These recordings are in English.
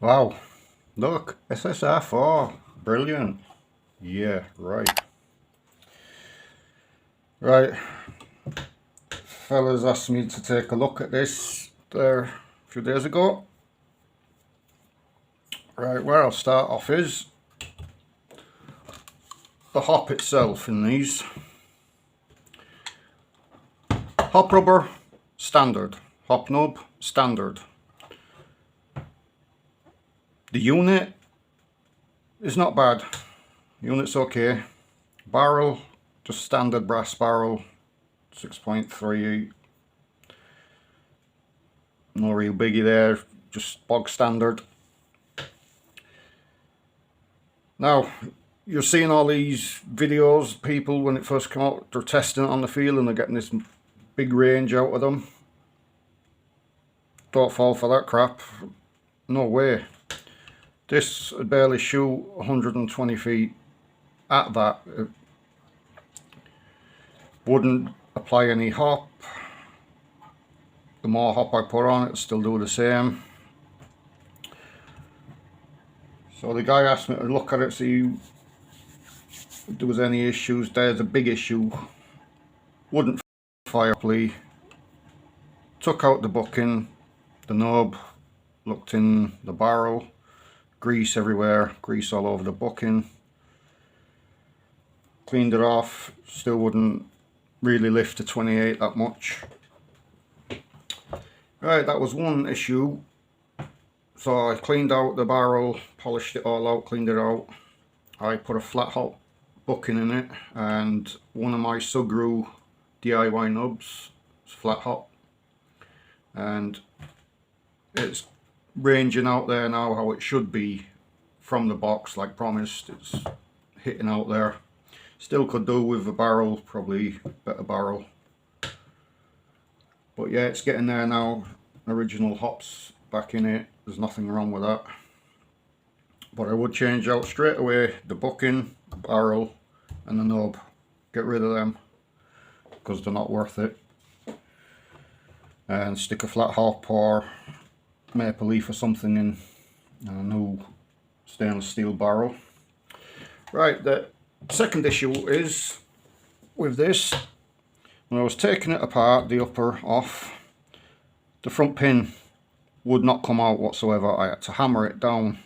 Wow, look, SSR4, brilliant. Yeah, right. Right, fellas asked me to take a look at this there a few days ago. Right, where I'll start off is the hop itself in these. Hop rubber, standard. Hop nub, standard. The unit is not bad. Unit's okay. Barrel, just standard brass barrel, 6.3. No real biggie there, just bog standard. Now, you're seeing all these videos, people when it first come out, they're testing it on the field and they're getting this big range out of them. Don't fall for that crap. No way. This would barely shoot 120 feet at that. It wouldn't apply any hop. The more hop I put on it, it'll still do the same. So the guy asked me to look at it, see if there was any issues. There's a big issue. Wouldn't fire properly. Took out the bucking, the knob, looked in the barrel, grease everywhere, grease all over the bucking. Cleaned it off, still wouldn't really lift to 28 that much. Right, that was one issue. So I cleaned out the barrel, polished it all out, cleaned it out. I put a flat hop bucking in it and one of my Sugru DIY nubs, it's flat hop. And it's ranging out there now how it should be from the box, like promised. It's hitting out there. Still could do with a barrel, probably better barrel. But yeah, it's getting there now. Original hops back in it. There's nothing wrong with that. But I would change out straight away the bucking, the barrel and the knob. Get rid of them because they're not worth it. And stick a flat hop or maple leaf or something in a new stainless steel barrel. Right, the second issue is with this. When I was taking it apart, the upper off, the front pin would not come out whatsoever. I had to hammer it down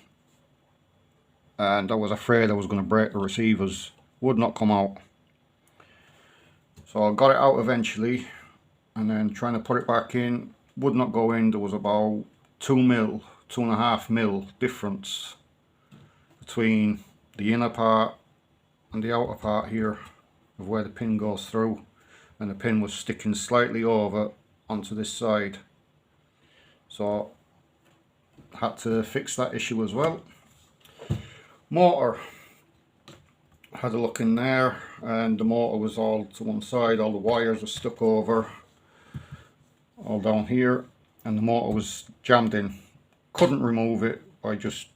and I was afraid I was going to break the receivers. Would not come out. So I got it out eventually and then trying to put it back in, would not go in. There was about 2.5 mil difference between the inner part and the outer part here of where the pin goes through, and the pin was sticking slightly over onto this side. So had to fix that issue as well. Motor, had a look in there and the motor was all to one side, all the wires were stuck over, all down here, and the motor was jammed in. Couldn't remove it by just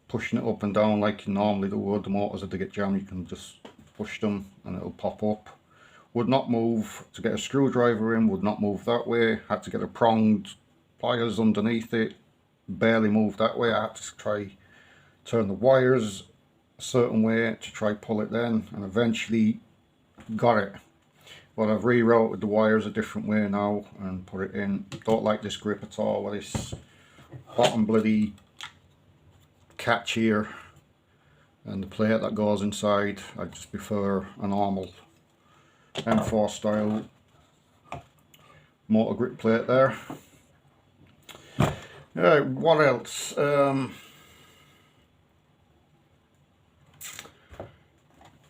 pushing it up and down like you normally would. The motors, if they get jammed, you can just push them and it'll pop up. Would not move. To get a screwdriver in, would not move that way. Had to get a pronged pliers underneath it, barely moved that way. I had to try turn the wires a certain way to try pull it then, and eventually got it. But I've rerouted the wires a different way now and put it in. Don't like this grip at all with this bottom bloody catch here and the plate that goes inside. I just prefer a normal M4 style motor grip plate there. Yeah, what else?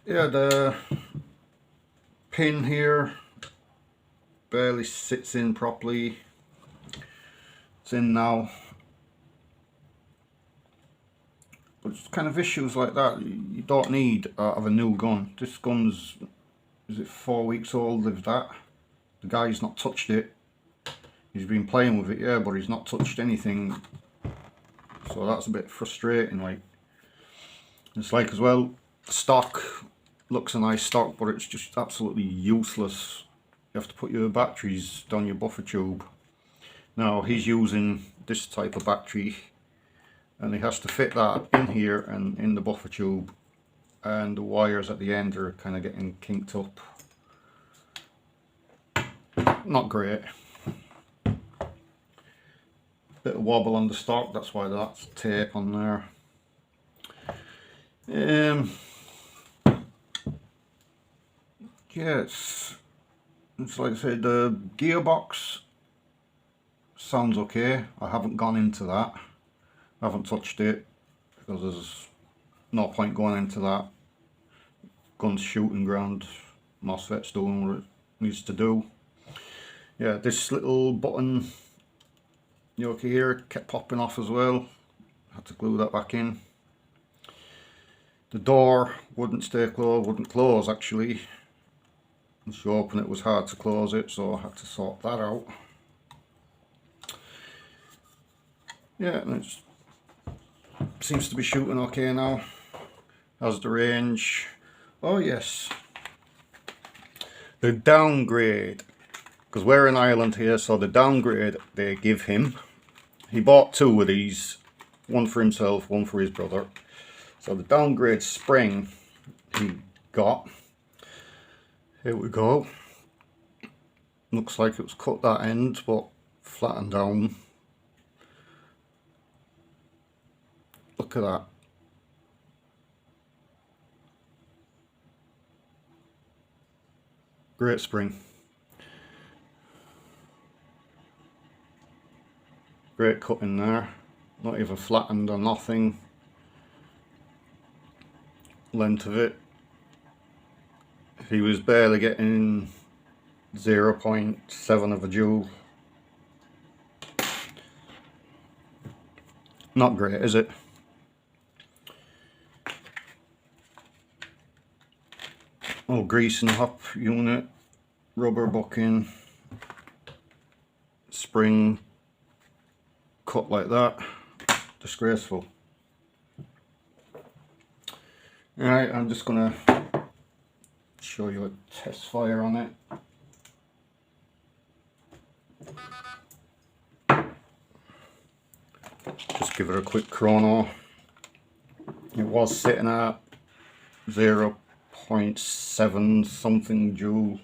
Yeah, the pin here barely sits in properly. It's in now. But it's kind of issues like that you don't need out of a new gun. This gun's, is it 4 weeks old, if that? The guy's not touched it. He's been playing with it, yeah, but he's not touched anything. So that's a bit frustrating. Like, it's like as well, stock looks a nice stock, but it's just absolutely useless. You have to put your batteries down your buffer tube. Now he's using this type of battery, and he has to fit that in here and in the buffer tube, and the wires at the end are kind of getting kinked up. Not great. Bit of wobble on the stock, that's why that's tape on there. Yeah, it's like I said, the gearbox sounds okay. I haven't gone into that. I haven't touched it because there's no point going into that. Gun's shooting ground. MOSFET's doing what it needs to do. Yeah, this little button yoke here kept popping off as well. Had to glue that back in. The door wouldn't close actually. Once you open it was hard to close it, so I had to sort that out. Yeah, and it seems to be shooting okay now. How's the range? Oh yes. The downgrade, because we're in Ireland here, so the downgrade they give him, he bought two of these, one for himself, one for his brother. So the downgrade spring he got, here we go. Looks like it was cut that end, but flattened down. Look at that. Great spring. Great cut in there. Not even flattened or nothing. Length of it. He was barely getting 0.7 of a joule. Not great, is it? Oh, grease and hop unit, rubber bucking, spring cut like that. Disgraceful. Alright, I'm just gonna show you a test fire on it. Just give it a quick chrono. It was sitting at 0.7 something joule.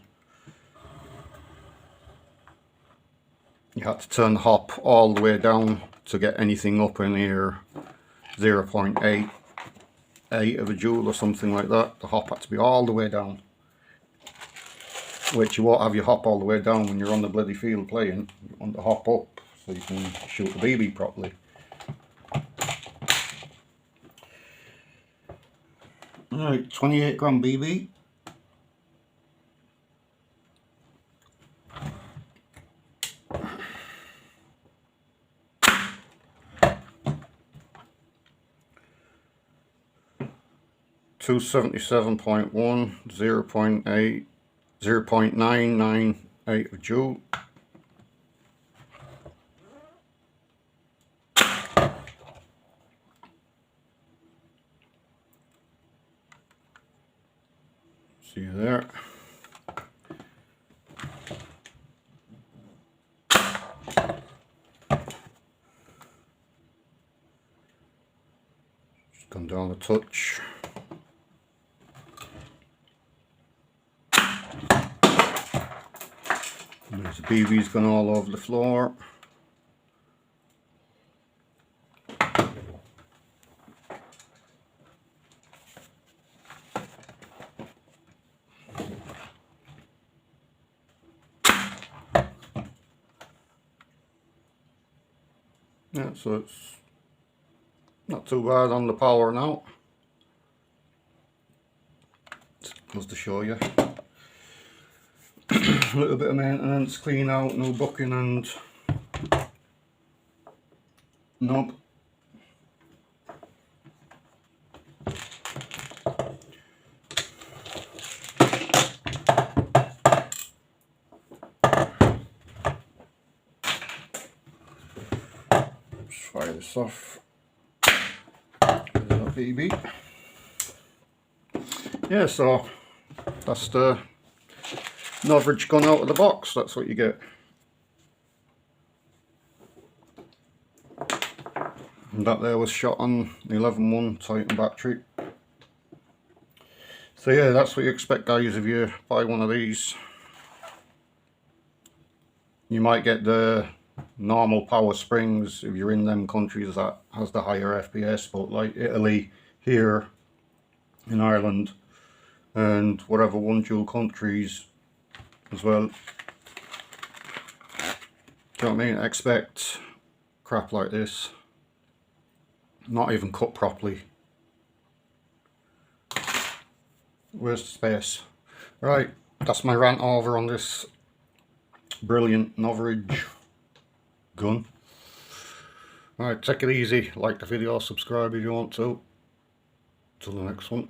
You had to turn the hop all the way down to get anything up in here. 0.8 of a joule or something like that. The hop had to be all the way down, which you won't have your hop all the way down when you're on the bloody field playing. You want the hop up so you can shoot the BB properly. Alright, 28 gram BB. .277.1, 0.8, 0.998 of joule. See you there. Just gone down a touch. There's the BB's gone all over the floor. Yeah, so it's not too bad on the power now. Just to show you. A little bit of maintenance, clean out, no bucking and knob. Just fire this off. There's that BB. Yeah, so that's the Novritsch gun out of the box. That's what you get. And that there was shot on the 11-1 Titan battery. So yeah, that's what you expect, guys, if you buy one of these. You might get the normal power springs if you're in them countries that has the higher FPS, but like Italy, here in Ireland, and whatever one dual countries as well, do you know what I mean? Expect crap like this, not even cut properly. Where's the space? Right, that's my rant over on this brilliant Novritsch gun. Alright, take it easy, like the video, subscribe if you want to. Till the next one.